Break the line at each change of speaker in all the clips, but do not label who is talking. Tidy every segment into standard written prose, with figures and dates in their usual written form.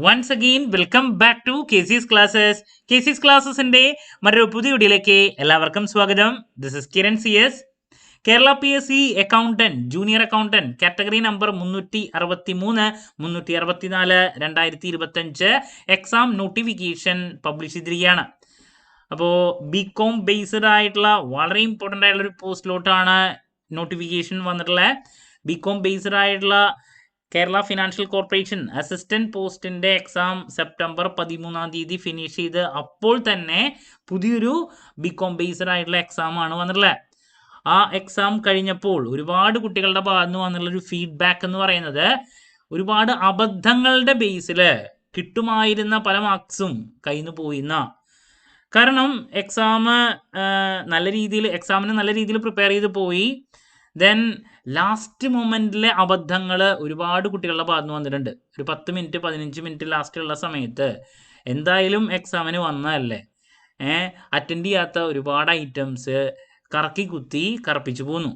Once again welcome back to KC's classes. KC's ക്ലാസ്സസിന്റെ മറ്റൊരു പുതിയ വീഡിയോയിലേക്ക് എല്ലാവർക്കും സ്വാഗതം. This is Kiran C S. Kerala PSC accountant junior accountant category number 363 364 2025 exam notification publish ചെയ്തിരിക്കുകയാണ്. അപ്പോൾ ബികോം ബേസ്ഡ് ആയിട്ടുള്ള വളരെ ഇമ്പോർട്ടൻ്റ് ആയിട്ടുള്ള ഒരു പോസ്റ്റിലോട്ടാണ് നോട്ടിഫിക്കേഷൻ വന്നിട്ടുള്ളത്. ബികോം ബേസ്ഡ് ആയിട്ടുള്ള കേരള ഫിനാൻഷ്യൽ കോർപ്പറേഷൻ അസിസ്റ്റന്റ് പോസ്റ്റിന്റെ എക്സാം സെപ്റ്റംബർ 13 ഫിനിഷ് ചെയ്ത് അപ്പോൾ തന്നെ പുതിയൊരു ബികോം ബേസ്ഡ് ആയിട്ടുള്ള എക്സാം ആണ് വന്നിട്ടുള്ളത്. ആ എക്സാം കഴിഞ്ഞപ്പോൾ ഒരുപാട് കുട്ടികളുടെ ഭാഗത്ത് നിന്ന് വന്നിട്ടുള്ള ഒരു ഫീഡ്ബാക്ക് എന്ന് പറയുന്നത് ഒരുപാട് അബദ്ധങ്ങളുടെ ബേസിൽ കിട്ടുമായിരുന്ന പല മാർക്സും കയ്യിൽ നിന്ന് പോയിന്ന. കാരണം എക്സാമിന് നല്ല രീതിയിൽ പ്രിപ്പയർ ചെയ്ത് പോയി. ദെൻ ലാസ്റ്റ് മൊമെന്റിലെ അബദ്ധങ്ങൾ ഒരുപാട് കുട്ടികളുടെ ഭാഗത്ത് വന്നിട്ടുണ്ട്. ഒരു 10 മിനിറ്റ് 15 മിനിറ്റ് ലാസ്റ്റ് ഉള്ള സമയത്ത് എന്തായാലും എക്സാമിന് വന്നതല്ലേ, അറ്റൻഡ് ചെയ്യാത്ത ഒരുപാട് ഐറ്റംസ് കറക്കി കുത്തി കറപ്പിച്ചു പോന്നു.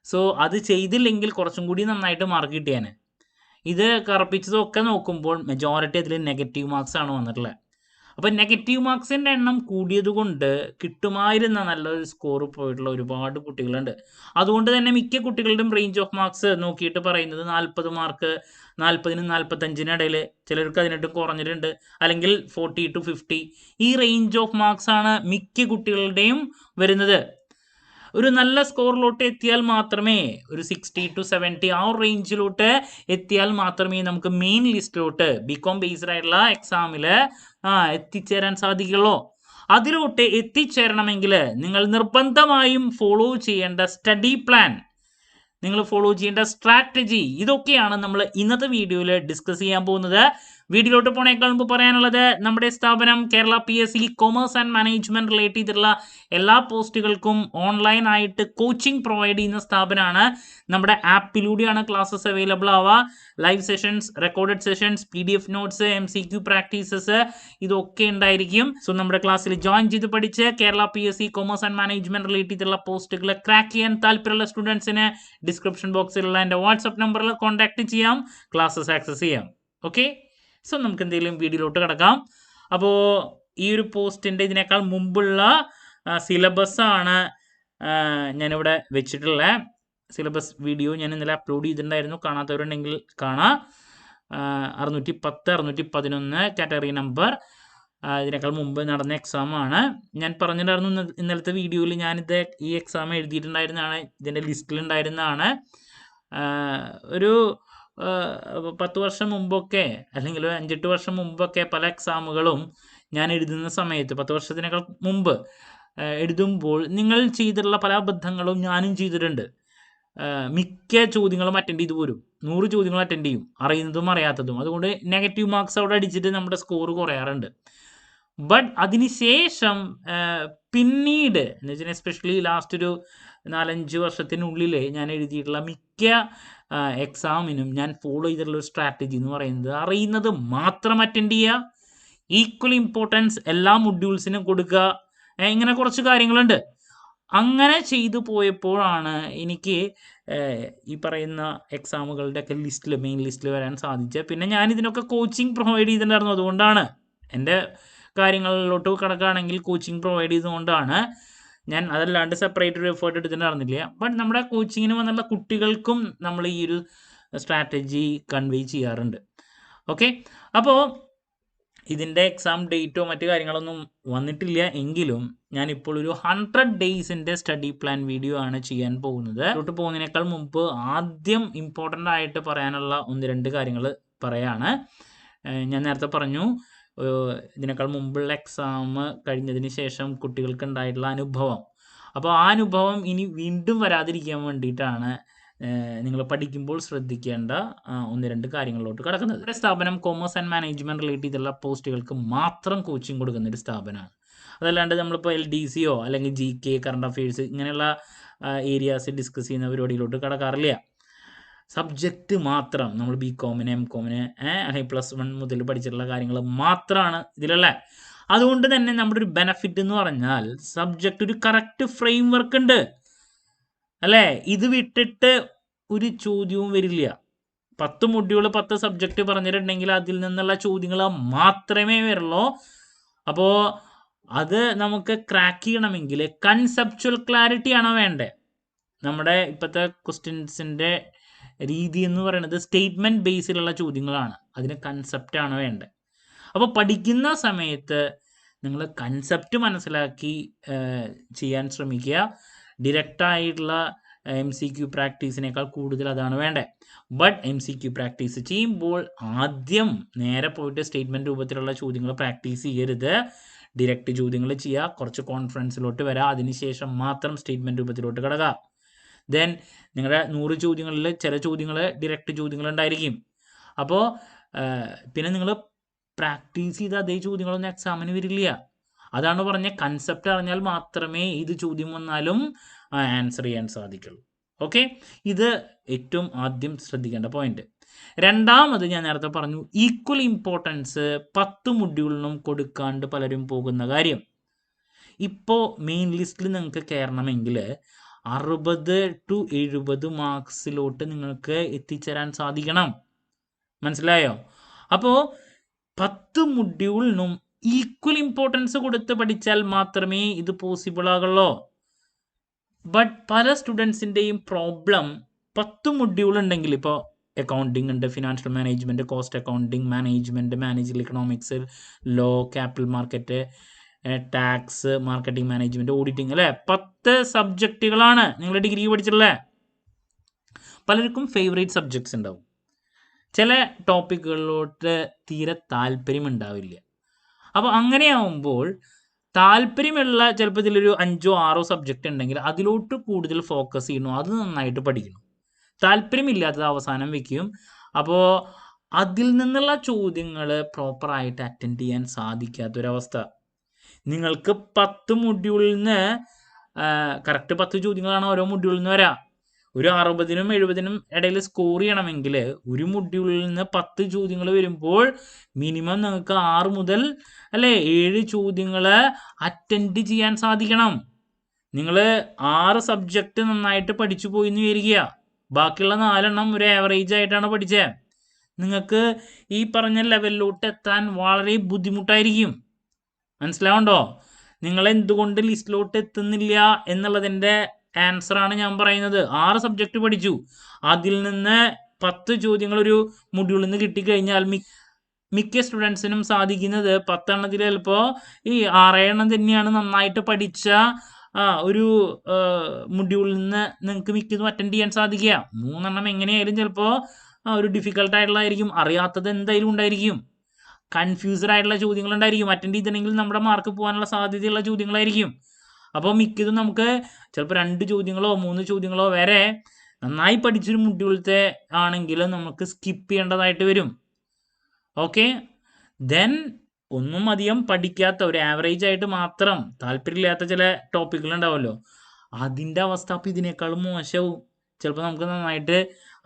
സോ അത് ചെയ്തില്ലെങ്കിൽ കുറച്ചും കൂടി നന്നായിട്ട് മാർക്ക് കിട്ടിയാന്. ഇത് കറപ്പിച്ചതൊക്കെ നോക്കുമ്പോൾ മെജോറിറ്റി അതിൽ നെഗറ്റീവ് മാർക്സ് ആണ് വന്നിട്ടുള്ളത്. അപ്പം നെഗറ്റീവ് മാർക്സിൻ്റെ എണ്ണം കൂടിയത് കൊണ്ട് കിട്ടുമായിരുന്ന നല്ലൊരു സ്കോർ പോയിട്ടുള്ള ഒരുപാട് കുട്ടികളുണ്ട്. അതുകൊണ്ട് തന്നെ മിക്ക കുട്ടികളുടെയും റേഞ്ച് ഓഫ് മാർക്സ് നോക്കിയിട്ട് പറയുന്നത് 40 മാർക്ക്, 40-നും 45-നും ഇടയിൽ, ചിലർക്ക് അതിനിട്ട് കുറഞ്ഞിട്ടുണ്ട്, അല്ലെങ്കിൽ 40 to 50. ഈ റേഞ്ച് ഓഫ് മാർക്സ് ആണ് മിക്ക കുട്ടികളുടെയും വരുന്നത്. ഒരു നല്ല സ്കോറിലോട്ട് എത്തിയാൽ മാത്രമേ, ഒരു 60 to 70 ആ റേഞ്ചിലോട്ട് എത്തിയാൽ മാത്രമേ നമുക്ക് മെയിൻ ലിസ്റ്റിലോട്ട് ബികോം ബേസ്ഡ് ആയിട്ടുള്ള എക്സാമിൽ എത്തിച്ചേരാൻ സാധിക്കുള്ളൂ. അതിലോട്ട് എത്തിച്ചേരണമെങ്കിൽ നിങ്ങൾ നിർബന്ധമായും ഫോളോ ചെയ്യേണ്ട സ്റ്റഡി പ്ലാൻ, നിങ്ങൾ ഫോളോ ചെയ്യേണ്ട സ്ട്രാറ്റജി, ഇതൊക്കെയാണ് നമ്മൾ ഇന്നത്തെ വീഡിയോയിൽ ഡിസ്കസ് ചെയ്യാൻ പോകുന്നത്. വീഡിയോയിലോട്ട് പോണേക്കാൾ മുമ്പ് പറയാനുള്ളത്, നമ്മുടെ സ്ഥാപനം Kerala PSC commerce and management relate ചെയ്തിട്ടുള്ള എല്ലാ പോസ്റ്റുകൾക്കും ഓൺലൈനായിട്ട് കോച്ചിങ് പ്രൊവൈഡ് ചെയ്യുന്ന സ്ഥാപനമാണ്. നമ്മുടെ ആപ്പിലൂടെയാണ് ക്ലാസ്സസ് അവൈലബിൾ ആവുക. Live sessions, recorded sessions, PDF notes, MCQ practices ഇതൊക്കെ ഉണ്ടായിരിക്കും. സോ നമ്മുടെ ക്ലാസ്സിൽ ജോയിൻ ചെയ്ത് പഠിച്ച് Kerala PSC commerce and management relate ചെയ്തിട്ടുള്ള പോസ്റ്റുകൾ ക്രാക്ക് ചെയ്യാൻ താല്പര്യമുള്ള സ്റ്റുഡൻസിന് ഡിസ്ക്രിപ്ഷൻ ബോക്സിലുള്ള എൻ്റെ വാട്സപ്പ് നമ്പറിൽ കോൺടാക്ട് ചെയ്യാം, ക്ലാസ്സസ് ആക്സസ് ചെയ്യാം. ഓക്കെ, സോ നമുക്ക് എന്തെങ്കിലും വീഡിയോയിലോട്ട് കിടക്കാം. അപ്പോൾ ഈ ഒരു പോസ്റ്റിൻ്റെ ഇതിനേക്കാൾ മുമ്പുള്ള സിലബസ് ആണ് ഞാനിവിടെ വെച്ചിട്ടുള്ള സിലബസ് വീഡിയോ ഞാൻ ഇന്നലെ അപ്ലോഡ് ചെയ്തിട്ടുണ്ടായിരുന്നു. കാണാത്തവരുണ്ടെങ്കിൽ കാണാം. 610 611 കാറ്റഗറി നമ്പർ ഇതിനേക്കാൾ മുമ്പ് നടന്ന എക്സാം ആണ്. ഞാൻ പറഞ്ഞിട്ടുണ്ടായിരുന്നു ഇന്നലത്തെ വീഡിയോയിൽ ഞാനിത് ഈ എക്സാം എഴുതിയിട്ടുണ്ടായിരുന്നതാണ്, ഇതിൻ്റെ ലിസ്റ്റിലുണ്ടായിരുന്നതാണ്. ഒരു 10 വർഷം മുമ്പൊക്കെ, അല്ലെങ്കിൽ 5-8 വർഷം മുമ്പൊക്കെ പല എക്സാമുകളും ഞാൻ എഴുതുന്ന സമയത്ത്, 10 വർഷത്തിനേക്കാൾ മുമ്പ് എഴുതുമ്പോൾ നിങ്ങൾ ചെയ്തിട്ടുള്ള പല അബദ്ധങ്ങളും ഞാനും ചെയ്തിട്ടുണ്ട്. മിക്ക ചോദ്യങ്ങളും അറ്റൻഡ് ചെയ്ത് പോരും. 100 ചോദ്യങ്ങൾ അറ്റൻഡ് ചെയ്യും, അറിയുന്നതും അറിയാത്തതും. അതുകൊണ്ട് നെഗറ്റീവ് മാർക്സ് അവിടെ അടിച്ചിട്ട് നമ്മുടെ സ്കോർ കുറയാറുണ്ട്. ബട്ട് അതിനുശേഷം പിന്നീട് എന്ന് വെച്ചാൽ എസ്പെഷ്യലി ലാസ്റ്റ് ഒരു 4-5 വർഷത്തിനുള്ളിൽ ഞാൻ എഴുതിയിട്ടുള്ള മിക്ക എക്സാമിനും ഞാൻ ഫോളോ ചെയ്തിട്ടുള്ള ഒരു സ്ട്രാറ്റജി എന്ന് പറയുന്നത്, അറിയുന്നത് മാത്രം അറ്റൻഡ് ചെയ്യുക, ഈക്വൽ ഇമ്പോർട്ടൻസ് എല്ലാ മൊഡ്യൂൾസിനും കൊടുക്കുക. ഇങ്ങനെ കുറച്ച് കാര്യങ്ങളുണ്ട്. അങ്ങനെ ചെയ്തു പോയപ്പോഴാണ് എനിക്ക് ഈ പറയുന്ന എക്സാമുകളുടെയൊക്കെ ലിസ്റ്റിൽ, മെയിൻ ലിസ്റ്റിൽ വരാൻ സാധിച്ചത്. പിന്നെ ഞാൻ ഇതിനൊക്കെ കോച്ചിങ് പ്രൊവൈഡ് ചെയ്തിട്ടുണ്ടായിരുന്നു. അതുകൊണ്ടാണ്, എൻ്റെ കാര്യങ്ങളിലോട്ട് കിടക്കുകയാണെങ്കിൽ കോച്ചിങ് പ്രൊവൈഡ് ചെയ്തുകൊണ്ടാണ്. ഞാൻ അതല്ലാണ്ട് സെപ്പറേറ്റ് ഒരു എഫേർട്ട് എടുത്തിട്ടുണ്ടായിരുന്നില്ല. ബട്ട് നമ്മുടെ കോച്ചിങ്ങിന് വന്നുള്ള കുട്ടികൾക്കും നമ്മൾ ഈ ഒരു സ്ട്രാറ്റജി കൺവേ ചെയ്യാറുണ്ട്. ഓക്കെ, അപ്പോൾ ഇതിൻ്റെ എക്സാം ഡേറ്റോ മറ്റു കാര്യങ്ങളൊന്നും വന്നിട്ടില്ല എങ്കിലും ഞാനിപ്പോൾ ഒരു 100 ഡേയ്സിൻ്റെ സ്റ്റഡി പ്ലാൻ വീഡിയോ ആണ് ചെയ്യാൻ പോകുന്നത്. അതിലോട്ട് പോകുന്നതിനേക്കാൾ മുമ്പ് ആദ്യം ഇമ്പോർട്ടൻ്റ് ആയിട്ട് പറയാനുള്ള 1-2 കാര്യങ്ങൾ പറയാണ്. ഞാൻ നേരത്തെ പറഞ്ഞു, ഇതിനേക്കാൾ മുമ്പുള്ള എക്സാം കഴിഞ്ഞതിന് ശേഷം കുട്ടികൾക്ക് ഉണ്ടായിട്ടുള്ള അനുഭവം. അപ്പോൾ ആ അനുഭവം ഇനി വീണ്ടും വരാതിരിക്കാൻ വേണ്ടിയിട്ടാണ് നിങ്ങൾ പഠിക്കുമ്പോൾ ശ്രദ്ധിക്കേണ്ട 1-2 കാര്യങ്ങളിലോട്ട് കിടക്കുന്നത്. ഒരു സ്ഥാപനം കൊമേഴ്സ് ആൻഡ് മാനേജ്മെന്റ് റിലേറ്റ് ചെയ്തുള്ള പോസ്റ്റുകൾക്ക് മാത്രം കോച്ചിങ് കൊടുക്കുന്ന ഒരു സ്ഥാപനമാണ്. അതല്ലാണ്ട് നമ്മളിപ്പോൾ LDCയോ അല്ലെങ്കിൽ GK, കറണ്ട് അഫയേഴ്സ് ഇങ്ങനെയുള്ള ഏരിയാസ് ഡിസ്കസ് ചെയ്യുന്ന പരിപാടിയിലോട്ട് കിടക്കാറില്ല. സബ്ജക്റ്റ് മാത്രം, നമ്മൾ BCOMന് MCOMന് +1 മുതൽ പഠിച്ചിട്ടുള്ള കാര്യങ്ങൾ മാത്രമാണ് ഇതിലുള്ള. അതുകൊണ്ട് തന്നെ നമ്മുടെ ഒരു ബെനഫിറ്റ് എന്ന് പറഞ്ഞാൽ സബ്ജക്റ്റ് ഒരു കറക്റ്റ് ഫ്രെയിം വർക്ക് ഉണ്ട്, അല്ലേ? ഇത് വിട്ടിട്ട് ഒരു ചോദ്യവും വരില്ല. 10 മൊഡ്യൂൾ 10 സബ്ജക്റ്റ് പറഞ്ഞിട്ടുണ്ടെങ്കിൽ അതിൽ നിന്നുള്ള ചോദ്യങ്ങൾ മാത്രമേ വരുള്ളൂ. അപ്പോൾ അത് നമുക്ക് ക്രാക്ക് ചെയ്യണമെങ്കിൽ കൺസെപ്ച്വൽ ക്ലാരിറ്റി ആണോ വേണ്ടത്. നമ്മുടെ ഇപ്പോഴത്തെ ക്വസ്റ്റ്യൻസിൻ്റെ രീതി എന്ന് പറയുന്നത് സ്റ്റേറ്റ്മെൻറ്റ് ബേസിലുള്ള ചോദ്യങ്ങളാണ്. അതിന് കൺസെപ്റ്റാണ് വേണ്ടത്. അപ്പോൾ പഠിക്കുന്ന സമയത്ത് നിങ്ങൾ കൺസെപ്റ്റ് മനസ്സിലാക്കി ചെയ്യാൻ ശ്രമിക്കുക. ഡിറക്റ്റായിട്ടുള്ള MCQ പ്രാക്ടീസിനേക്കാൾ കൂടുതൽ അതാണ് വേണ്ടത്. ബട്ട് MCQ പ്രാക്ടീസ് ചെയ്യുമ്പോൾ ആദ്യം നേരെ പോയിട്ട് സ്റ്റേറ്റ്മെൻറ്റ് രൂപത്തിലുള്ള ചോദ്യങ്ങൾ പ്രാക്ടീസ് ചെയ്യരുത്. ഡിറക്റ്റ് ചോദ്യങ്ങൾ ചെയ്യുക, കുറച്ച് കോൺഫിഡൻസിലോട്ട് വരിക, അതിനുശേഷം മാത്രം സ്റ്റേറ്റ്മെൻറ്റ് രൂപത്തിലോട്ട് കിടക്കുക. ദെൻ നിങ്ങളുടെ 100 ചോദ്യങ്ങളിൽ ചില ചോദ്യങ്ങൾ ഡിറക്റ്റ് ചോദ്യങ്ങൾ ഉണ്ടായിരിക്കും. അപ്പോൾ പിന്നെ നിങ്ങൾ പ്രാക്ടീസ് ചെയ്ത അതേ ചോദ്യങ്ങളൊന്നും എക്സാമിന് വരില്ല. അതാണ് പറഞ്ഞ കൺസെപ്റ്റ് അറിഞ്ഞാൽ മാത്രമേ ഇത് ചോദ്യം വന്നാലും ആൻസർ ചെയ്യാൻ സാധിക്കുള്ളൂ. ഓക്കെ, ഇത് ഏറ്റവും ആദ്യം ശ്രദ്ധിക്കേണ്ട പോയിന്റ്. രണ്ടാമത് ഞാൻ നേരത്തെ പറഞ്ഞു, ഈക്വൽ ഇമ്പോർട്ടൻസ് 10 മൊഡ്യൂളിനും കൊടുക്കാണ്ട് പലരും പോകുന്ന കാര്യം. ഇപ്പോൾ മെയിൻ ലിസ്റ്റിൽ നിങ്ങൾക്ക് കയറണമെങ്കിൽ 60 to 70 മാർക്സിലോട്ട് നിങ്ങൾക്ക് എത്തിച്ചേരാൻ സാധിക്കണം. മനസ്സിലായോ? അപ്പോൾ 10 മൊഡ്യൂളിനും ഈക്വൽ ഇമ്പോർട്ടൻസ് കൊടുത്ത് പഠിച്ചാൽ മാത്രമേ ഇത് പോസിബിൾ ആകുള്ളൂ. ബട്ട് പല സ്റ്റുഡൻസിൻ്റെയും പ്രോബ്ലം 10 മൊഡ്യൂൾ ഉണ്ടെങ്കിൽ, ഇപ്പോൾ അക്കൗണ്ടിങ് ഉണ്ട്, financial management, cost accounting, management, managerial economics, law, capital market, tax, marketing management, auditing, അല്ലേ? 10 സബ്ജക്റ്റുകളാണ് നിങ്ങൾ ഡിഗ്രി പഠിച്ചിട്ടുള്ളത്. പലർക്കും ഫേവറേറ്റ് സബ്ജക്ട്സ് ഉണ്ടാവും. ചില ടോപ്പിക്കുകളിലോട്ട് തീരെ താല്പര്യം ഉണ്ടാവില്ല. അപ്പോൾ അങ്ങനെയാവുമ്പോൾ താല്പര്യമുള്ള ചിലപ്പോൾ ഇതിലൊരു 5 or 6 സബ്ജക്റ്റ് ഉണ്ടെങ്കിൽ അതിലോട്ട് കൂടുതൽ ഫോക്കസ് ചെയ്യണം, അത് നന്നായിട്ട് പഠിക്കണം. താല്പര്യമില്ലാത്തത് അവസാനം വയ്ക്കും. അപ്പോൾ അതിൽ നിന്നുള്ള ചോദ്യങ്ങൾ പ്രോപ്പറായിട്ട് അറ്റൻഡ് ചെയ്യാൻ സാധിക്കാത്തൊരവസ്ഥ. നിങ്ങൾക്ക് 10 മൊഡ്യൂളിൽ നിന്ന് കറക്റ്റ് 10 ചോദ്യങ്ങളാണ് ഓരോ മൊഡ്യൂളിൽ നിന്ന് വരാം. ഒരു 60നും 70നും ഇടയിൽ സ്കോർ ചെയ്യണമെങ്കിൽ ഒരു മൊഡ്യൂളിൽ നിന്ന് 10 ചോദ്യങ്ങൾ വരുമ്പോൾ മിനിമം നിങ്ങൾക്ക് 6 മുതൽ 7 ചോദ്യങ്ങൾ അറ്റൻഡ് ചെയ്യാൻ സാധിക്കണം. നിങ്ങൾ 6 സബ്ജക്റ്റ് നന്നായിട്ട് പഠിച്ചു പോയി എന്ന് വിചാരിക്കുക, ബാക്കിയുള്ള 4 ഒരു ആവറേജ് ആയിട്ടാണ് പഠിച്ചത്. നിങ്ങൾക്ക് ഈ പറഞ്ഞ ലെവലിലോട്ട് എത്താൻ വളരെ ബുദ്ധിമുട്ടായിരിക്കും. മനസ്സിലാവുണ്ടോ? നിങ്ങൾ എന്തുകൊണ്ട് ലിസ്റ്റിലോട്ട് എത്തുന്നില്ല എന്നുള്ളതിൻ്റെ ആൻസറാണ് ഞാൻ പറയുന്നത്. 6 സബ്ജക്റ്റ് പഠിച്ചു, അതിൽ നിന്ന് 10 ചോദ്യങ്ങൾ ഒരു മൊഡ്യൂളിൽ നിന്ന് കിട്ടിക്കഴിഞ്ഞാൽ മിക്ക സ്റ്റുഡൻസിനും സാധിക്കുന്നത് 10 എണ്ണത്തിൽ ചിലപ്പോൾ ഈ 6 എണ്ണം തന്നെയാണ് നന്നായിട്ട് പഠിച്ച ഒരു മൊഡ്യൂളിൽ നിന്ന് നിങ്ങൾക്ക് മിക്കതും അറ്റൻഡ് ചെയ്യാൻ സാധിക്കുക. 3 എണ്ണം എങ്ങനെയായാലും ചിലപ്പോൾ ഒരു ഡിഫിക്കൽട്ടായിട്ടുള്ളതായിരിക്കും, അറിയാത്തത് എന്തായാലും ഉണ്ടായിരിക്കും, കൺഫ്യൂസ്ഡ് ആയിട്ടുള്ള ചോദ്യങ്ങൾ ഉണ്ടായിരിക്കും. അറ്റൻഡ് ചെയ്തിട്ടുണ്ടെങ്കിൽ നമ്മുടെ മാർക്ക് പോകാനുള്ള സാധ്യതയുള്ള ചോദ്യങ്ങളായിരിക്കും. അപ്പോൾ മിക്കതും നമുക്ക് ചിലപ്പോൾ 2 ചോദ്യങ്ങളോ 3 ചോദ്യങ്ങളോ വരെ നന്നായി പഠിച്ചൊരു മൊഡ്യൂളത്തെ ആണെങ്കിൽ നമുക്ക് സ്കിപ്പ് ചെയ്യേണ്ടതായിട്ട് വരും. ഓക്കെ, ദെൻ ഒന്നും അധികം പഠിക്കാത്ത ഒരു ആവറേജ് ആയിട്ട് മാത്രം താല്പര്യമില്ലാത്ത ചില ടോപ്പിക്കുകൾ ഉണ്ടാവുമല്ലോ, അതിൻ്റെ അവസ്ഥ അപ്പോൾ ഇതിനേക്കാളും മോശവും. ചിലപ്പോൾ നമുക്ക് നന്നായിട്ട്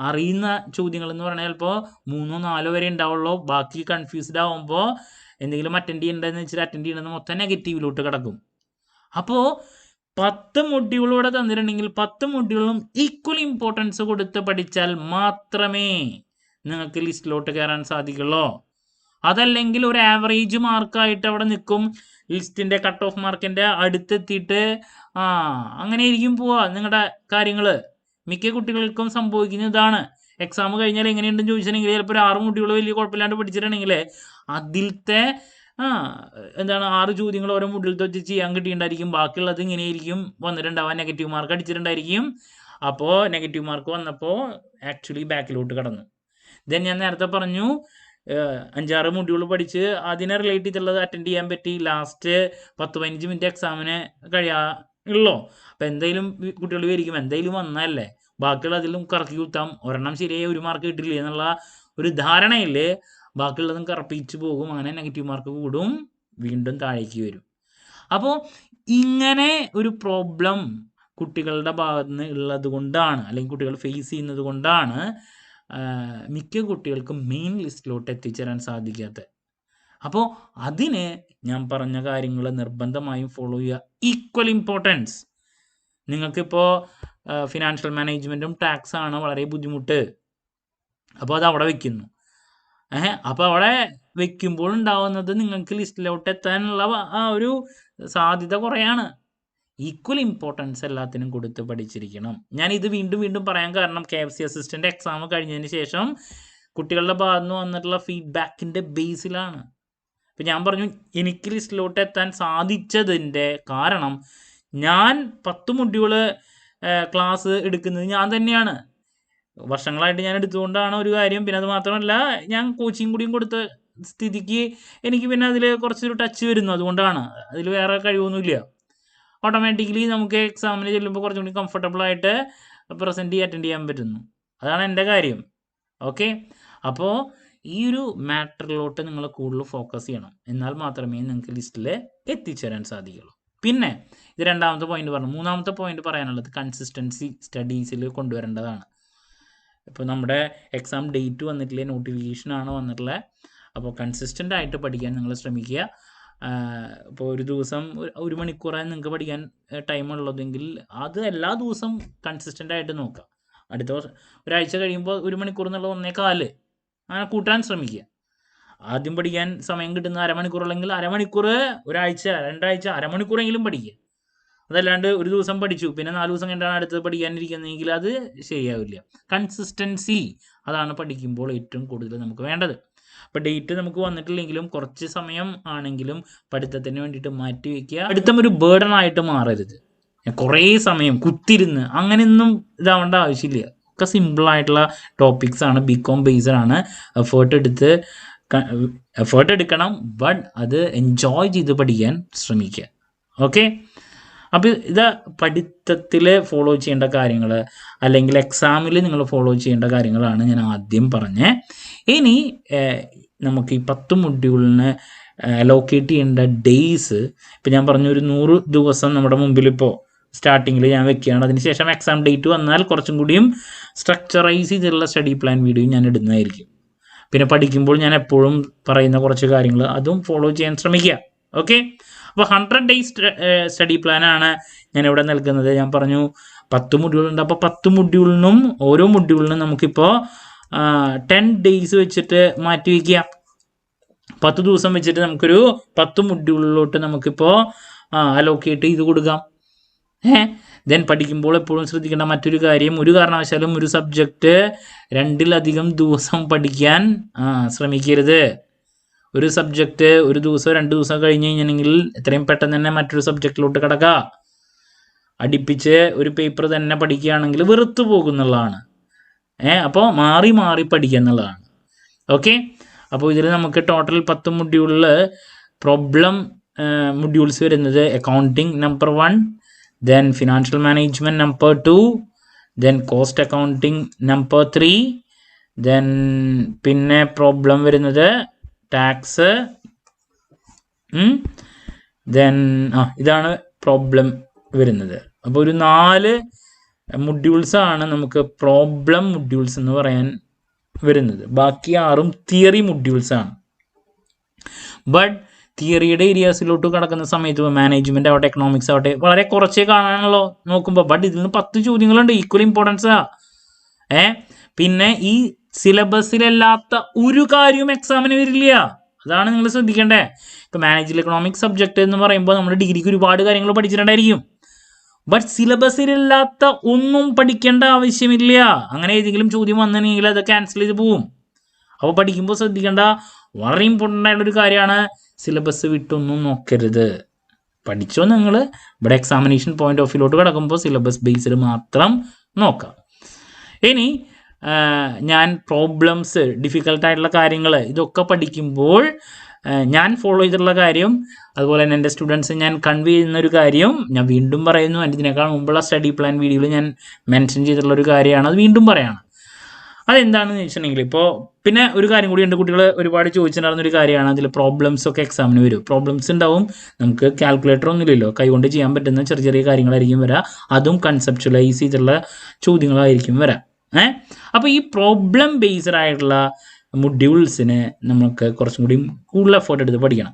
അറിയുന്ന ചോദ്യങ്ങൾ എന്ന് പറഞ്ഞാൽ ചിലപ്പോൾ 3 or 4 വരെ ഉണ്ടാവുള്ളൂ. ബാക്കി കൺഫ്യൂസ്ഡ് ആവുമ്പോൾ എന്തെങ്കിലും അറ്റൻഡ് ചെയ്യേണ്ടതെന്ന് വെച്ചിട്ട് അറ്റൻഡ് ചെയ്യണമെന്ന് മൊത്തം നെഗറ്റീവിലോട്ട് കിടക്കും. അപ്പോൾ 10 മൊഡ്യൂളൂടെ തന്നിട്ടുണ്ടെങ്കിൽ 10 മൊഡ്യൂളിനും ഈക്വൽ ഇമ്പോർട്ടൻസ് കൊടുത്ത് പഠിച്ചാൽ മാത്രമേ നിങ്ങൾക്ക് ലിസ്റ്റിലോട്ട് കയറാൻ സാധിക്കുള്ളൂ. അതല്ലെങ്കിൽ ഒരു ആവറേജ് മാർക്കായിട്ട് അവിടെ നിൽക്കും, ലിസ്റ്റിൻ്റെ കട്ട് ഓഫ് മാർക്കിൻ്റെ അടുത്തെത്തിയിട്ട് അങ്ങനെ ആയിരിക്കും പോവുക നിങ്ങളുടെ കാര്യങ്ങൾ. മിക്ക കുട്ടികൾക്കും സംഭവിക്കുന്ന ഇതാണ്. എക്സാം കഴിഞ്ഞാൽ എങ്ങനെയുണ്ടെന്ന് ചോദിച്ചിട്ടുണ്ടെങ്കിൽ ചിലപ്പോൾ ഒരു 6 മൊഡ്യൂൾ വലിയ കുഴപ്പമില്ലാണ്ട് പഠിച്ചിട്ടുണ്ടെങ്കിൽ അതിലത്തെ 6 ചോദ്യങ്ങൾ ഓരോ മൊഡ്യൂളിൽ വെച്ച് ചെയ്യാൻ കിട്ടിയിട്ടുണ്ടായിരിക്കും. ബാക്കിയുള്ളത് ഇങ്ങനെയായിരിക്കും വന്നിട്ടുണ്ടാവാൻ, നെഗറ്റീവ് മാർക്ക് അടിച്ചിട്ടുണ്ടായിരിക്കും. അപ്പോൾ നെഗറ്റീവ് മാർക്ക് വന്നപ്പോൾ ആക്ച്വലി ബാക്കിലോട്ട് കടന്നു. ദെൻ ഞാൻ നേരത്തെ പറഞ്ഞു 5-6 മൊഡ്യൂൾ പഠിച്ച് അതിനെ റിലേറ്റ് ചെയ്തുള്ളത് അറ്റൻഡ് ചെയ്യാൻ പറ്റി, ലാസ്റ്റ് 10-15 മിനിറ്റ് എക്സാമിന് കഴിയാറുള്ളൂ. അപ്പോൾ എന്തായാലും കുട്ടികൾ വിചാരിക്കും എന്തായാലും വന്നതല്ലേ, ബാക്കിയുള്ള അതിലും കറക്കി കുത്താം, ഒരെണ്ണം ശരിയായി 1 മാർക്ക് കിട്ടില്ല എന്നുള്ള ഒരു ധാരണയിൽ ബാക്കിയുള്ളതും കറപ്പിച്ച് പോകും. അങ്ങനെ നെഗറ്റീവ് മാർക്ക് കൂടും, വീണ്ടും താഴേക്ക് വരും. അപ്പോൾ ഇങ്ങനെ ഒരു പ്രോബ്ലം കുട്ടികളുടെ ഭാഗത്ത് നിന്ന് ഉള്ളത് കൊണ്ടാണ്, അല്ലെങ്കിൽ കുട്ടികൾ ഫേസ് ചെയ്യുന്നത് കൊണ്ടാണ് മിക്ക കുട്ടികൾക്കും മെയിൻ ലിസ്റ്റിലോട്ട് എത്തിച്ചേരാൻ സാധിക്കാത്തത്. അപ്പോൾ അതിന് ഞാൻ പറഞ്ഞ കാര്യങ്ങൾ നിർബന്ധമായും ഫോളോ ചെയ്യുക. Equal importance. നിങ്ങൾക്കിപ്പോൾ ഫിനാൻഷ്യൽ മാനേജ്മെൻറ്റും ടാക്സാണ് വളരെ ബുദ്ധിമുട്ട്, അപ്പോൾ അത് അവിടെ വെക്കുന്നു. അപ്പോൾ അവിടെ വെക്കുമ്പോൾ ഉണ്ടാവുന്നത് നിങ്ങൾക്ക് ലിസ്റ്റിലോട്ട് എത്താനുള്ള ആ ഒരു സാധ്യത കുറയാണ്. ഈക്വൽ ഇമ്പോർട്ടൻസ് എല്ലാത്തിനും കൊടുത്ത് പഠിച്ചിരിക്കണം. ഞാൻ ഇത് വീണ്ടും വീണ്ടും പറയാൻ കാരണം KFC അസിസ്റ്റൻ്റ് എക്സാം കഴിഞ്ഞതിന് ശേഷം കുട്ടികളുടെ ഭാഗത്ത് നിന്ന് വന്നിട്ടുള്ള ഫീഡ്ബാക്കിൻ്റെ ബേസിലാണ്. ഇപ്പം ഞാൻ പറഞ്ഞു എനിക്ക് ലിസ്റ്റിലോട്ട് എത്താൻ സാധിച്ചതിൻ്റെ കാരണം ഞാൻ 10 മൊഡ്യൂള് ക്ലാസ് എടുക്കുന്നത് ഞാൻ തന്നെയാണ്. വർഷങ്ങളായിട്ട് ഞാൻ എടുത്തുകൊണ്ടാണ് ഒരു കാര്യം. പിന്നെ അത് മാത്രമല്ല ഞാൻ കോച്ചിങ് കൂടിയും കൊടുത്ത സ്ഥിതിക്ക് എനിക്ക് പിന്നെ അതിൽ കുറച്ചൊരു ടച്ച് വരുന്നു. അതുകൊണ്ടാണ്, അതിൽ വേറെ കഴിവൊന്നുമില്ല. ഓട്ടോമാറ്റിക്കലി നമുക്ക് എക്സാമിന് ചെല്ലുമ്പോൾ കുറച്ചും കൂടി കംഫർട്ടബിളായിട്ട് അറ്റൻഡ് ചെയ്യാൻ പറ്റുന്നു. അതാണ് എൻ്റെ കാര്യം. ഓക്കെ, അപ്പോൾ ഈ ഒരു മാറ്ററിലോട്ട് നിങ്ങൾ കൂടുതൽ ഫോക്കസ് ചെയ്യണം. എന്നാൽ മാത്രമേ നിങ്ങൾക്ക് ലിസ്റ്റിൽ എത്തിച്ചേരാൻ സാധിക്കുള്ളൂ. പിന്നെ ഇത് രണ്ടാമത്തെ പോയിന്റ് പറഞ്ഞു. മൂന്നാമത്തെ പോയിന്റ് പറയാനുള്ളത് കൺസിസ്റ്റൻസി സ്റ്റഡീസിൽ കൊണ്ടുവരേണ്ടതാണ്. ഇപ്പോൾ നമ്മുടെ എക്സാം ഡേറ്റ് വന്നിട്ടില്ലേ, നോട്ടിഫിക്കേഷനാണ് വന്നിട്ടുള്ളത്. അപ്പോൾ കൺസിസ്റ്റൻ്റ് ആയിട്ട് പഠിക്കാൻ നിങ്ങൾ ശ്രമിക്കുക. ഇപ്പോൾ ഒരു ദിവസം 1 മണിക്കൂറായി നിങ്ങൾക്ക് പഠിക്കാൻ ടൈം ഉള്ളതെങ്കിൽ അത് എല്ലാ ദിവസവും കൺസിസ്റ്റൻ്റ് ആയിട്ട് നോക്കുക. അടുത്ത ഒരാഴ്ച കഴിയുമ്പോൾ 1 മണിക്കൂർ എന്നുള്ള 1.25 അങ്ങനെ കൂട്ടാൻ ശ്രമിക്കുക. ആദ്യം പഠിക്കാൻ സമയം കിട്ടുന്ന അരമണിക്കൂറുള്ളെങ്കിൽ അരമണിക്കൂർ, ഒരാഴ്ച 2 ആഴ്ച അരമണിക്കൂറെങ്കിലും പഠിക്കുക. അതല്ലാണ്ട് ഒരു ദിവസം പഠിച്ചു പിന്നെ 4 ദിവസം കഴിഞ്ഞാണ് അടുത്തത് പഠിക്കാനിരിക്കുന്നതെങ്കിൽ അത് ശരിയാവില്ല. കൺസിസ്റ്റൻസി അതാണ് പഠിക്കുമ്പോൾ ഏറ്റവും കൂടുതൽ നമുക്ക് വേണ്ടത്. അപ്പോൾ ഡേറ്റ് നമുക്ക് വന്നിട്ടില്ലെങ്കിലും കുറച്ച് സമയം ആണെങ്കിലും പഠിത്തത്തിന് വേണ്ടിയിട്ട് മാറ്റി വയ്ക്കുക. പഠിത്തം ഒരു ബേർഡൻ ആയിട്ട് മാറരുത്. കുറേ സമയം കുത്തിരുന്ന് അങ്ങനെയൊന്നും ഇതാവേണ്ട ആവശ്യമില്ല. ഒക്കെ സിമ്പിളായിട്ടുള്ള ടോപ്പിക്സ് ആണ്, BCom ബേസ്ഡ് ആണ്. എഫേർട്ട് എടുക്കണം, ബട്ട് അത് എൻജോയ് ചെയ്ത് പഠിക്കാൻ ശ്രമിക്കുക. ഓക്കെ, അപ്പോൾ ഇത് പഠിത്തത്തിൽ ഫോളോ ചെയ്യേണ്ട കാര്യങ്ങൾ അല്ലെങ്കിൽ എക്സാമിൽ നിങ്ങൾ ഫോളോ ചെയ്യേണ്ട കാര്യങ്ങളാണ് ഞാൻ ആദ്യം പറഞ്ഞത്. ഇനി നമുക്ക് ഈ 10 മൊഡ്യൂളിന് അലോക്കേറ്റ് ചെയ്യേണ്ട ഡേയ്സ്, ഇപ്പോൾ ഞാൻ പറഞ്ഞു ഒരു 100 ദിവസം നമ്മുടെ മുമ്പിൽ ഇപ്പോൾ സ്റ്റാർട്ടിങ്ങിൽ ഞാൻ വെക്കുകയാണ്. അതിനുശേഷം എക്സാം ഡേറ്റ് വന്നാൽ കുറച്ചും കൂടിയും സ്ട്രക്ചറൈസ് ചെയ്തിട്ടുള്ള സ്റ്റഡി പ്ലാൻ വീഡിയോ ഞാൻ ഇടുന്നതായിരിക്കും. പിന്നെ പഠിക്കുമ്പോൾ ഞാൻ എപ്പോഴും പറയുന്ന കുറച്ച് കാര്യങ്ങൾ അതും ഫോളോ ചെയ്യാൻ ശ്രമിക്കുക. ഓക്കെ, അപ്പോൾ 100 days സ്റ്റഡി പ്ലാനാണ് ഞാനിവിടെ നൽകുന്നത്. ഞാൻ പറഞ്ഞു 10 മൊഡ്യൂളുണ്ട്. അപ്പോൾ 10 മൊഡ്യൂളിനും ഓരോ മൊഡ്യൂളിനും നമുക്കിപ്പോൾ 10 days വെച്ചിട്ട് മാറ്റി വയ്ക്കുക. 10 ദിവസം വെച്ചിട്ട് നമുക്കൊരു 10 മൊഡ്യൂളിലോട്ട് നമുക്കിപ്പോൾ അലോക്കേറ്റ് ചെയ്ത് കൊടുക്കാം. ദെൻ പഠിക്കുമ്പോൾ എപ്പോഴും ശ്രദ്ധിക്കേണ്ട മറ്റൊരു കാര്യം, ഒരു കാരണവശാലും ഒരു സബ്ജക്റ്റ് 2-ലധികം ദിവസം പഠിക്കാൻ ശ്രമിക്കരുത്. ഒരു സബ്ജക്റ്റ് ഒരു ദിവസം 2 ദിവസം കഴിഞ്ഞ് കഴിഞ്ഞിട്ടുണ്ടെങ്കിൽ എത്രയും പെട്ടെന്ന് തന്നെ മറ്റൊരു സബ്ജക്റ്റിലോട്ട് കിടക്കുക. അടുപ്പിച്ച് ഒരു പേപ്പർ തന്നെ പഠിക്കുകയാണെങ്കിൽ വെറുത്തു പോകുന്നുള്ളതാണ്. അപ്പോൾ മാറി മാറി പഠിക്കുക എന്നുള്ളതാണ്. ഓക്കെ, അപ്പോൾ ഇതിൽ നമുക്ക് ടോട്ടൽ 10 മൊഡ്യൂളിൽ പ്രോബ്ലം മൊഡ്യൂൾസ് വരുന്നത് accounting number 1, then financial management number 2, then cost accounting number 3, then പിന്നെ പ്രോബ്ലം വരുന്നത് ടാക്സ്, ദെൻ ഇതാണ് പ്രോബ്ലം വരുന്നത്. അപ്പോൾ ഒരു 4 മൊഡ്യൂൾസാണ് നമുക്ക് പ്രോബ്ലം മൊഡ്യൂൾസ് എന്ന് പറയാൻ വരുന്നത്. ബാക്കി 6ഉം തിയറി മൊഡ്യൂൾസാണ്. ബട്ട് തിയറിയുടെ ഏരിയാസിലോട്ട് കിടക്കുന്ന സമയത്ത് മാനേജ്മെൻറ്റ് ആവട്ടെ എക്കണോമിക്സ് ആവട്ടെ വളരെ കുറച്ചേ കാണാനുള്ളൂ നോക്കുമ്പോൾ. ബട്ട് ഇതിൽ നിന്ന് 10 ചോദ്യങ്ങളുണ്ട്, ഈക്വൽ ഇമ്പോർട്ടൻസാ. പിന്നെ ഈ സിലബസിലല്ലാത്ത ഒരു കാര്യവും എക്സാമിന് വരില്ല. അതാണ് നിങ്ങൾ ശ്രദ്ധിക്കേണ്ടത്. ഇപ്പോൾ മാനേജ്മെൻറ്റ് എക്കണോമിക്സ് സബ്ജക്റ്റ് എന്ന് പറയുമ്പോൾ നമ്മുടെ ഡിഗ്രിക്ക് ഒരുപാട് കാര്യങ്ങൾ പഠിച്ചിട്ടുണ്ടായിരിക്കും. ബട്ട് സിലബസിലില്ലാത്ത ഒന്നും പഠിക്കേണ്ട ആവശ്യമില്ല. അങ്ങനെ ഏതെങ്കിലും ചോദ്യം വന്നിട്ടുണ്ടെങ്കിൽ അത് ക്യാൻസൽ ചെയ്ത് പോവും. അപ്പോൾ പഠിക്കുമ്പോൾ ശ്രദ്ധിക്കേണ്ട വളരെ ഇമ്പോർട്ടൻ്റ് ആയിട്ടുള്ളൊരു കാര്യമാണ്, സിലബസ് വിട്ടൊന്നും നോക്കരുത്. പഠിച്ചോ നിങ്ങൾ, ഇവിടെ എക്സാമിനേഷൻ പോയിന്റ് ഓഫ് വ്യൂലോട്ട് കിടക്കുമ്പോൾ സിലബസ് ബേസ്ഡ് മാത്രം നോക്കാം. ഇനി ഞാൻ പ്രോബ്ലംസ്, ഡിഫിക്കൽട്ടായിട്ടുള്ള കാര്യങ്ങൾ ഇതൊക്കെ പഠിക്കുമ്പോൾ ഞാൻ ഫോളോ ചെയ്തിട്ടുള്ള കാര്യം, അതുപോലെ തന്നെ എൻ്റെ സ്റ്റുഡൻസ് ഞാൻ കൺവേ ചെയ്യുന്നൊരു കാര്യം ഞാൻ വീണ്ടും പറയുന്നു. ഇതിനേക്കാൾ മുമ്പുള്ള സ്റ്റഡി പ്ലാൻ വീഡിയോയിൽ ഞാൻ മെൻഷൻ ചെയ്തിട്ടുള്ളൊരു കാര്യമാണ്, അത് വീണ്ടും പറയാണ്. അതെന്താണെന്ന് വെച്ചിട്ടുണ്ടെങ്കിൽ ഇപ്പോൾ പിന്നെ ഒരു കാര്യം കൂടി ഉണ്ട്, കുട്ടികൾ ഒരുപാട് ചോദിച്ചിട്ടുണ്ടായിരുന്നൊരു കാര്യമാണ്. അതിൽ പ്രോബ്ലംസ് ഒക്കെ എക്സാമിന് വരും. പ്രോബ്ലംസ് ഉണ്ടാവും, നമുക്ക് കാൽക്കുലേറ്റർ ഒന്നുമില്ലല്ലോ, കൈകൊണ്ട് ചെയ്യാൻ പറ്റുന്ന ചെറിയ ചെറിയ കാര്യങ്ങളായിരിക്കും വരാം. അതും കൺസെപ്ച്വലൈസ് ചെയ്തിട്ടുള്ള ചോദ്യങ്ങളായിരിക്കും വരാം. അപ്പോൾ ഈ പ്രോബ്ലം ബേസ്ഡ് ആയിട്ടുള്ള മൊഡ്യൂൾസിന് നമുക്ക് കുറച്ചും കൂടി കൂടുതൽ എഫേർട്ട് എടുത്ത് പഠിക്കണം.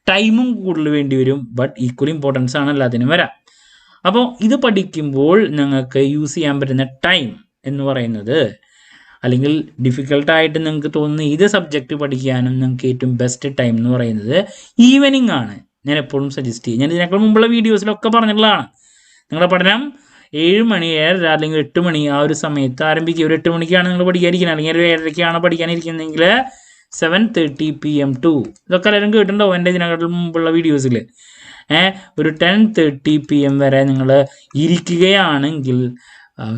ടൈമും കൂടുതൽ വേണ്ടി വരും, ബട്ട് ഈക്വൽ ഇമ്പോർട്ടൻസ് ആണ് എല്ലാത്തിനും വരാം. അപ്പോൾ ഇത് പഠിക്കുമ്പോൾ നിങ്ങൾക്ക് യൂസ് ചെയ്യാൻ പറ്റുന്ന ടൈം എന്ന് പറയുന്നത് അല്ലെങ്കിൽ ഡിഫിക്കൽട്ടായിട്ട് നിങ്ങൾക്ക് തോന്നുന്ന ഏത് സബ്ജക്റ്റ് പഠിക്കാനും നിങ്ങൾക്ക് ഏറ്റവും ബെസ്റ്റ് ടൈം എന്ന് പറയുന്നത് ഈവനിങ് ആണ്. ഞാൻ എപ്പോഴും സജസ്റ്റ് ചെയ്യും. ഞാൻ ഇതിനേക്കാൾ മുമ്പുള്ള വീഡിയോസിലൊക്കെ പറഞ്ഞിട്ടുള്ളതാണ്. നിങ്ങളുടെ പഠനം 7 മണി 7:30 അല്ലെങ്കിൽ 8 മണി ആ ഒരു സമയത്ത് ആരംഭിക്കുക. ഒരു 8 മണിക്കാണ് നിങ്ങൾ പഠിക്കാനിരിക്കുന്നത്, അല്ലെങ്കിൽ ഒരു 7:30ക്കാണ് പഠിക്കാനിരിക്കുന്നതെങ്കിൽ 7:30 PM to ഇതൊക്കെ എല്ലാവരും കേട്ടിട്ടുണ്ടാവും എൻ്റെ ഇതിനേക്കാൾ മുമ്പുള്ള വീഡിയോസിൽ. ഒരു 10:30 PM വരെ നിങ്ങൾ ഇരിക്കുകയാണെങ്കിൽ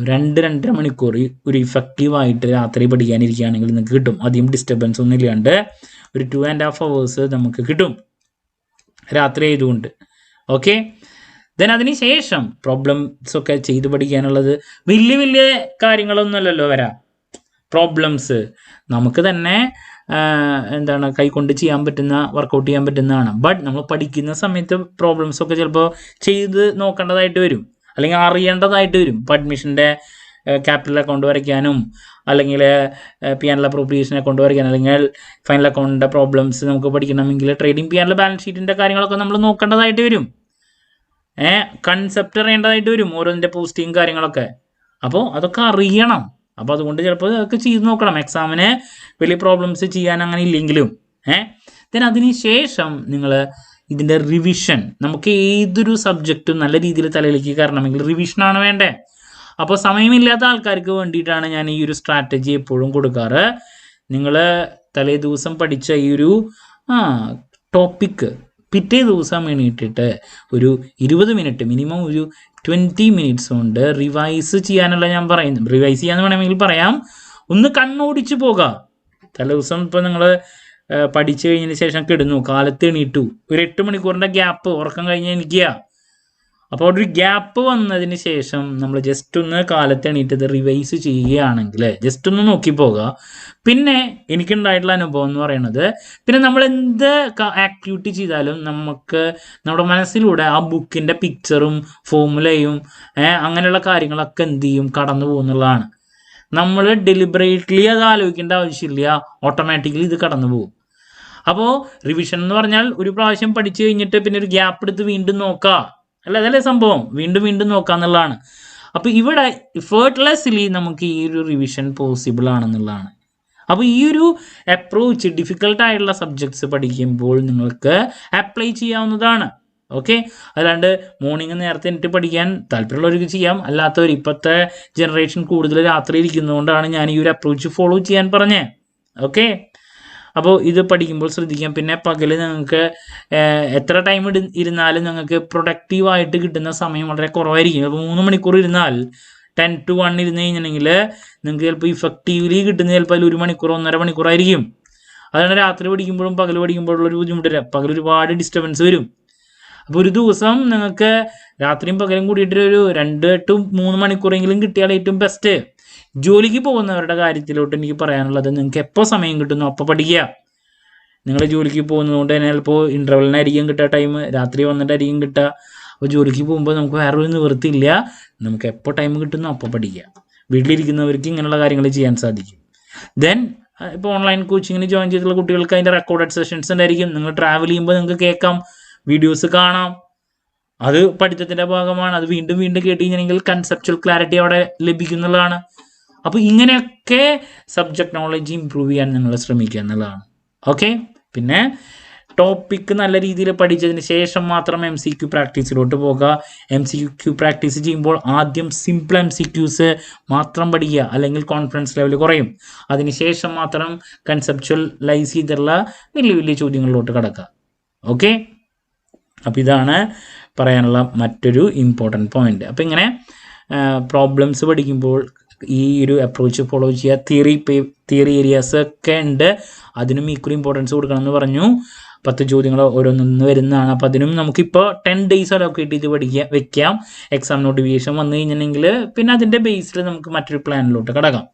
2-2.5 മണിക്കൂർ ഒരു ഇഫക്റ്റീവായിട്ട് രാത്രി പഠിക്കാനിരിക്കുകയാണെങ്കിൽ നിങ്ങൾക്ക് കിട്ടും. അധികം ഡിസ്റ്റർബൻസ് ഒന്നും ഇല്ലാണ്ട് ഒരു 2.5 hours നമുക്ക് കിട്ടും രാത്രി ആയതുകൊണ്ട്. ഓക്കെ, ദെൻ അതിന് ശേഷം പ്രോബ്ലംസ് ഒക്കെ ചെയ്ത് പഠിക്കാനുള്ളത് വലിയ വലിയ കാര്യങ്ങളൊന്നുമല്ലല്ലോ വരാം. പ്രോബ്ലംസ് നമുക്ക് തന്നെ കൈകൊണ്ട് ചെയ്യാൻ പറ്റുന്ന, വർക്കൗട്ട് ചെയ്യാൻ പറ്റുന്നതാണ്. ബട്ട് നമ്മൾ പഠിക്കുന്ന സമയത്ത് പ്രോബ്ലംസൊക്കെ ചിലപ്പോൾ ചെയ്ത് നോക്കേണ്ടതായിട്ട് വരും, അല്ലെങ്കിൽ അറിയേണ്ടതായിട്ട് വരും. ഇപ്പോൾ അഡ്മിഷൻ്റെ ക്യാപിറ്റൽ അക്കൗണ്ട് വരയ്ക്കാനും, അല്ലെങ്കിൽ പിയാനൽ അപ്രോപ്രിയേഷൻ അക്കൗണ്ട് വരയ്ക്കാനും, അല്ലെങ്കിൽ ഫൈനൽ അക്കൗണ്ടിൻ്റെ പ്രോബ്ലംസ് നമുക്ക് പഠിക്കണമെങ്കിൽ ട്രേഡിംഗ് പിയാനൽ ബാലൻസ് ഷീറ്റിൻ്റെ കാര്യങ്ങളൊക്കെ നമ്മൾ നോക്കേണ്ടതായിട്ട് വരും. കൺസെപ്റ്റ് അറിയേണ്ടതായിട്ട് വരും, ഓരോന്നിൻ്റെ പോസ്റ്റിങ് കാര്യങ്ങളൊക്കെ. അപ്പോൾ അതൊക്കെ അറിയണം. അപ്പോൾ അതുകൊണ്ട് ചിലപ്പോൾ അതൊക്കെ ചെയ്ത് നോക്കണം. എക്സാമിന് വലിയ പ്രോബ്ലംസ് ചെയ്യാൻ അങ്ങനെ ഇല്ലെങ്കിലും. ദെൻ അതിന് ശേഷം നിങ്ങൾ ഇതിൻ്റെ റിവിഷൻ, നമുക്ക് ഏതൊരു സബ്ജക്റ്റും നല്ല രീതിയിൽ തലയിലേക്ക് കയറണമെങ്കിൽ റിവിഷനാണ് വേണ്ടേ. അപ്പോൾ സമയമില്ലാത്ത ആൾക്കാർക്ക് വേണ്ടിയിട്ടാണ് ഞാൻ ഈ ഒരു സ്ട്രാറ്റജി എപ്പോഴും കൊടുക്കാറ്. നിങ്ങൾ തലേ ദിവസം പഠിച്ച ഈ ഒരു ടോപ്പിക്ക് പിറ്റേ ദിവസം എണീറ്റിട്ട് ഒരു 20 മിനിറ്റ്, മിനിമം ഒരു 20 minutes കൊണ്ട് റിവൈസ് ചെയ്യാനുള്ള ഞാൻ പറയുന്നു. റിവൈസ് ചെയ്യാന്ന് വേണമെങ്കിൽ പറയാം, ഒന്ന് കണ്ണോടിച്ച് പോകാം. തലേ ദിവസം ഇപ്പോൾ നിങ്ങൾ പഠിച്ചു കഴിഞ്ഞതിന് ശേഷം കിടന്നു, കാലത്ത് എണീറ്റു, ഒരു 8 മണിക്കൂറിൻ്റെ ഗ്യാപ്പ് ഉറക്കം കഴിഞ്ഞ് എണീക്കുക. അപ്പോൾ ഒരു ഗ്യാപ്പ് വന്നതിന് ശേഷം നമ്മൾ ജസ്റ്റ് ഒന്ന് കാലത്ത് എണീറ്റത് റിവൈസ് ചെയ്യുകയാണെങ്കിൽ ജസ്റ്റ് ഒന്ന് നോക്കി പോകുക. പിന്നെ എനിക്കുണ്ടായിട്ടുള്ള അനുഭവം എന്ന് പറയുന്നത്, പിന്നെ നമ്മൾ എന്ത് ആക്ടിവിറ്റി ചെയ്താലും നമുക്ക് നമ്മുടെ മനസ്സിലൂടെ ആ ബുക്കിൻ്റെ പിക്ചറും ഫോമുലയും അങ്ങനെയുള്ള കാര്യങ്ങളൊക്കെ എന്ത് ചെയ്യും, കടന്നു പോകുന്നുള്ളതാണ്. നമ്മൾ ഡെലിബറേറ്റ്ലി അത് ആലോചിക്കേണ്ട ആവശ്യമില്ല, ഓട്ടോമാറ്റിക്കലി ഇത് കടന്നു പോകും. അപ്പോൾ റിവിഷൻ എന്ന് പറഞ്ഞാൽ ഒരു പ്രാവശ്യം പഠിച്ചു കഴിഞ്ഞിട്ട് പിന്നെ ഒരു ഗ്യാപ്പ് എടുത്ത് വീണ്ടും നോക്കുക, അതല്ലേ സംഭവം, വീണ്ടും വീണ്ടും നോക്കുക എന്നുള്ളതാണ്. അപ്പോൾ ഇവിടെ എഫേർട്ട്ലെസ്ലി നമുക്ക് ഈ ഒരു റിവിഷൻ പോസിബിൾ ആണെന്നുള്ളതാണ്. അപ്പോൾ ഈ ഒരു അപ്രോച്ച് ഡിഫിക്കൽട്ടായിട്ടുള്ള സബ്ജക്ട്സ് പഠിക്കുമ്പോൾ നിങ്ങൾക്ക് അപ്ലൈ ചെയ്യാവുന്നതാണ്. ഓക്കെ, അല്ലാണ്ട് മോർണിംഗ് നേരത്തെ എനിക്ക് പഠിക്കാൻ താല്പര്യമുള്ളവർക്ക് ചെയ്യാം, അല്ലാത്തവർ ഇപ്പോഴത്തെ ജനറേഷൻ കൂടുതൽ രാത്രി ഇരിക്കുന്നതുകൊണ്ടാണ് ഞാൻ ഈ ഒരു അപ്രോച്ച് ഫോളോ ചെയ്യാൻ പറഞ്ഞത്. ഓക്കെ, അപ്പോൾ ഇത് പഠിക്കുമ്പോൾ ശ്രദ്ധിക്കാം. പിന്നെ പകൽ നിങ്ങൾക്ക് എത്ര ടൈം ഇരുന്നാലും നിങ്ങൾക്ക് പ്രൊഡക്റ്റീവായിട്ട് കിട്ടുന്ന സമയം വളരെ കുറവായിരിക്കും. അപ്പോൾ 3 മണിക്കൂർ ഇരുന്നാൽ 10 to 1 ഇരുന്ന് കഴിഞ്ഞിട്ടുണ്ടെങ്കിൽ നിങ്ങൾക്ക് ചിലപ്പോൾ ഇഫക്റ്റീവ്ലി കിട്ടുന്നത് ചിലപ്പോൾ അതിൽ 1 മണിക്കൂർ 1.5 മണിക്കൂറായിരിക്കും. അതാണ് രാത്രി പഠിക്കുമ്പോഴും പകൽ പഠിക്കുമ്പോഴുള്ളൊരു ബുദ്ധിമുട്ടില്ല. പകൽ ഒരുപാട് ഡിസ്റ്റർബൻസ് വരും. അപ്പോൾ ഒരു ദിവസം നിങ്ങൾക്ക് രാത്രിയും പകലും കൂടിയിട്ട് ഒരു 2 to 3 മണിക്കൂറെങ്കിലും കിട്ടിയാൽ ഏറ്റവും ബെസ്റ്റ്. ജോലിക്ക് പോകുന്നവരുടെ കാര്യത്തിലോട്ട് എനിക്ക് പറയാനുള്ളത്, നിങ്ങൾക്ക് എപ്പോൾ സമയം കിട്ടുന്നു അപ്പോൾ പഠിക്കുക. നിങ്ങൾ ജോലിക്ക് പോകുന്നതുകൊണ്ട് തന്നെ ചിലപ്പോൾ ഇൻ്റർവെലിനായിരിക്കും കിട്ടുക ടൈം, രാത്രി വന്നിട്ടായിരിക്കും കിട്ടുക. അപ്പോൾ ജോലിക്ക് പോകുമ്പോൾ നമുക്ക് വേറൊരു നിവൃത്തിയില്ല, നമുക്ക് എപ്പോൾ ടൈം കിട്ടുന്നു അപ്പോൾ പഠിക്കുക. വീട്ടിലിരിക്കുന്നവർക്ക് ഇങ്ങനെയുള്ള കാര്യങ്ങൾ ചെയ്യാൻ സാധിക്കും. ദെൻ ഇപ്പോൾ ഓൺലൈൻ കോച്ചിങ്ങിന് ജോയിൻ ചെയ്തിട്ടുള്ള കുട്ടികൾക്ക് അതിൻ്റെ റെക്കോർഡഡ് സെഷൻസ് ഉണ്ടായിരിക്കും. നിങ്ങൾ ട്രാവൽ ചെയ്യുമ്പോൾ നിങ്ങൾക്ക് കേൾക്കാം, വീഡിയോസ് കാണാം, അത് പഠിത്തത്തിൻ്റെ ഭാഗമാണ്. അത് വീണ്ടും വീണ്ടും കേട്ട് കഴിഞ്ഞിട്ടുണ്ടെങ്കിൽ കൺസെപ്ച്വൽ ക്ലാരിറ്റി അവിടെ ലഭിക്കുന്നുള്ളതാണ്. അപ്പോൾ ഇങ്ങനെയൊക്കെ സബ്ജക്റ്റ് നോളജ് ഇമ്പ്രൂവ് ചെയ്യാൻ നിങ്ങൾ ശ്രമിക്കുക എന്നുള്ളതാണ്. ഓക്കെ, പിന്നെ ടോപ്പിക്ക് നല്ല രീതിയിൽ പഠിച്ചതിന് ശേഷം മാത്രം MCQ പ്രാക്ടീസിലോട്ട് പോകുക. MCQ പ്രാക്ടീസ് ചെയ്യുമ്പോൾ ആദ്യം സിമ്പിൾ MCQs മാത്രം പഠിക്കുക, അല്ലെങ്കിൽ കോൺഫിഡൻസ് ലെവൽ കുറയും. അതിനുശേഷം മാത്രം കൺസെപ്ച്വലൈസ് ചെയ്തിട്ടുള്ള വലിയ വലിയ ചോദ്യങ്ങളിലോട്ട് കിടക്കുക. ഓക്കെ, അപ്പോൾ ഇതാണ് പറയാനുള്ള മറ്റൊരു ഇമ്പോർട്ടൻറ്റ് പോയിന്റ്. അപ്പോൾ ഇങ്ങനെ പ്രോബ്ലംസ് പഠിക്കുമ്പോൾ ഈ ഒരു അപ്രോച്ച് ഫോളോ ചെയ്യുക. തിയറി ഏരിയാസ് ഒക്കെ ഉണ്ട്, അതിനും ഈക്വൽ ഇമ്പോർട്ടൻസ് കൊടുക്കണം എന്ന് പറഞ്ഞു. 10 ചോദ്യങ്ങൾ ഓരോന്നൊന്ന് വരുന്നതാണ്. അപ്പോൾ അതിനും നമുക്കിപ്പോൾ 10 days അലോക്കേറ്റ് ചെയ്ത് വെക്കാം. എക്സാം നോട്ടിഫിക്കേഷൻ വന്നു കഴിഞ്ഞിട്ടുണ്ടെങ്കിൽ പിന്നെ അതിൻ്റെ ബേസിൽ നമുക്ക് മറ്റൊരു പ്ലാനിലോട്ട് കിടക്കാം.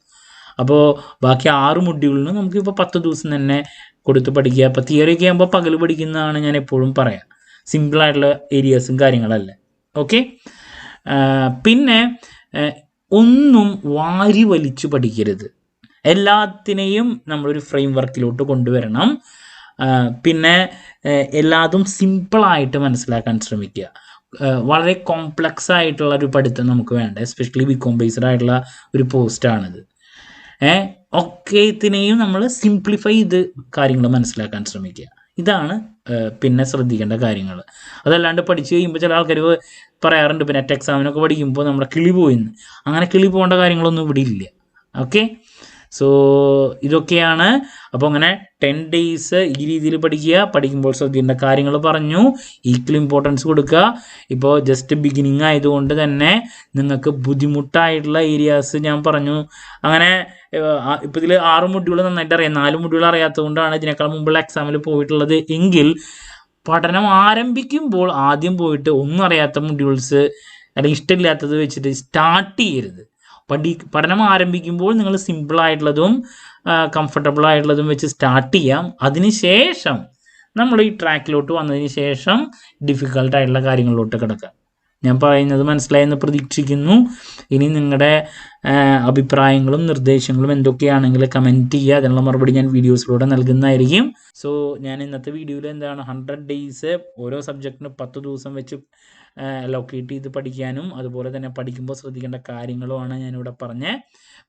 അപ്പോൾ ബാക്കി 6 മൊഡ്യൂളിന് നമുക്കിപ്പോൾ 10 ദിവസം തന്നെ കൊടുത്ത് പഠിക്കുക. അപ്പോൾ തിയറി ഒക്കെ ആകുമ്പോൾ പകൽ പഠിക്കുന്നതാണ് ഞാൻ എപ്പോഴും പറയാം, സിമ്പിളായിട്ടുള്ള ഏരിയാസും കാര്യങ്ങളല്ലേ. ഓക്കെ, പിന്നെ ഒന്നും വാരി വലിച്ചു പഠിക്കരുത്, എല്ലാത്തിനെയും നമ്മളൊരു ഫ്രെയിം വർക്കിലോട്ട് കൊണ്ടുവരണം. പിന്നെ എല്ലാതും സിമ്പിളായിട്ട് മനസ്സിലാക്കാൻ ശ്രമിക്കുക. വളരെ കോംപ്ലക്സ് ആയിട്ടുള്ള ഒരു പഠിത്തം നമുക്ക് വേണ്ട, എസ്പെഷ്യലി ബികോം ബേസ്ഡ് ആയിട്ടുള്ള ഒരു പോസ്റ്റാണിത്. ഒക്കേത്തിനെയും നമ്മൾ സിംപ്ലിഫൈ ചെയ്ത് കാര്യങ്ങൾ മനസ്സിലാക്കാൻ ശ്രമിക്കുക. ഇതാണ് പിന്നെ ശ്രദ്ധിക്കേണ്ട കാര്യങ്ങൾ. അതല്ലാണ്ട് പഠിച്ച് കഴിയുമ്പോൾ ചില ആൾക്കാർ പറയാറുണ്ട്, പിന്നെ നെറ്റ് എക്സാമിനൊക്കെ പഠിക്കുമ്പോൾ നമ്മുടെ കിളി പോയിന്ന്. അങ്ങനെ കിളി പോകേണ്ട കാര്യങ്ങളൊന്നും ഇവിടെ ഇല്ല. ഓക്കെ, സോ ഇതൊക്കെയാണ്. അപ്പോൾ അങ്ങനെ 10 days ഈ രീതിയിൽ പഠിക്കുക. പഠിക്കുമ്പോൾ ശ്രദ്ധിക്കേണ്ട കാര്യങ്ങൾ പറഞ്ഞു, ഈക്വൽ ഇമ്പോർട്ടൻസ് കൊടുക്കുക. ഇപ്പോൾ ജസ്റ്റ് ബിഗിനിങ് ആയതുകൊണ്ട് തന്നെ നിങ്ങൾക്ക് ബുദ്ധിമുട്ടായിട്ടുള്ള ഏരിയാസ് ഞാൻ പറഞ്ഞു. അങ്ങനെ ഇപ്പോൾ ഇതിൽ 6 മൊഡ്യൂൾ നന്നായിട്ട് അറിയാം, 4 മൊഡ്യൂൾ അറിയാത്തത് കൊണ്ടാണ് ഇതിനേക്കാൾ മുമ്പുള്ള എക്സാമിൽ പോയിട്ടുള്ളത് എങ്കിൽ പഠനം ആരംഭിക്കുമ്പോൾ ആദ്യം പോയിട്ട് ഒന്നും അറിയാത്ത മൊഡ്യൂൾസ് അല്ലെങ്കിൽ ഇഷ്ടമില്ലാത്തത് വെച്ചിട്ട് സ്റ്റാർട്ട് ചെയ്യരുത്. പഠനം ആരംഭിക്കുമ്പോൾ നിങ്ങൾ സിമ്പിളായിട്ടുള്ളതും കംഫർട്ടബിൾ ആയിട്ടുള്ളതും വെച്ച് സ്റ്റാർട്ട് ചെയ്യാം. അതിനുശേഷം നമ്മൾ ഈ ട്രാക്കിലോട്ട് വന്നതിന് ശേഷം ഡിഫിക്കൽട്ടായിട്ടുള്ള കാര്യങ്ങളിലോട്ട് കിടക്കാം. ഞാൻ പറയുന്നത് മനസ്സിലായെന്ന് പ്രതീക്ഷിക്കുന്നു. ഇനി നിങ്ങളുടെ അഭിപ്രായങ്ങളും നിർദ്ദേശങ്ങളും എന്തൊക്കെയാണെങ്കിൽ കമൻറ്റ് ചെയ്യുക. അതിനുള്ള മറുപടി ഞാൻ വീഡിയോസിലൂടെ നൽകുന്നതായിരിക്കും. സോ ഞാൻ ഇന്നത്തെ വീഡിയോയിൽ എന്താണ് 100 days ഓരോ സബ്ജക്റ്റിന് 10 ദിവസം വെച്ച് ലൊക്കേറ്റ് ചെയ്ത് പഠിക്കാനും അതുപോലെ തന്നെ പഠിക്കുമ്പോൾ ശ്രദ്ധിക്കേണ്ട കാര്യങ്ങളുമാണ് ഞാനിവിടെ പറഞ്ഞത്.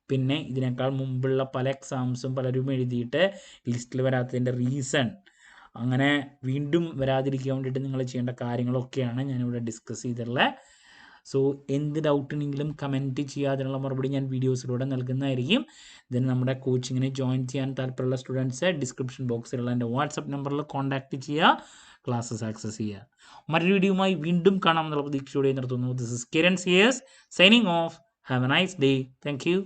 പിന്നെ ഇതിനേക്കാൾ മുമ്പുള്ള പല എക്സാംസും പലരും എഴുതിയിട്ട് ലിസ്റ്റിൽ വരാത്തതിൻ്റെ റീസൺ, അങ്ങനെ വീണ്ടും വരാതിരിക്കാൻ വേണ്ടിയിട്ട് നിങ്ങൾ ചെയ്യേണ്ട കാര്യങ്ങളൊക്കെയാണ് ഞാനിവിടെ ഡിസ്കസ് ചെയ്തിട്ടുള്ളത്. സോ എന്ത് ഡൗട്ടുണ്ടെങ്കിലും കമൻറ്റ് ചെയ്യുക. അതിനുള്ള മറുപടി ഞാൻ വീഡിയോസിലൂടെ നൽകുന്നതായിരിക്കും. ഇതിന് നമ്മുടെ കോച്ചിങ്ങിന് ജോയിൻ ചെയ്യാൻ താല്പര്യമുള്ള സ്റ്റുഡൻസ് ഡിസ്ക്രിപ്ഷൻ ബോക്സിലുള്ള എൻ്റെ വാട്സപ്പ് നമ്പറിൽ കോൺടാക്റ്റ് ചെയ്യുക, ക്ലാസ്സസ് ആക്സസ് ചെയ്യുക. മറ്റൊരു വീഡിയോയുമായി വീണ്ടും കാണാമെന്നുള്ള പ്രതീക്ഷയോടെ നിർത്തുന്നു. This is Kiran CS signing off. Have a nice day. Thank U.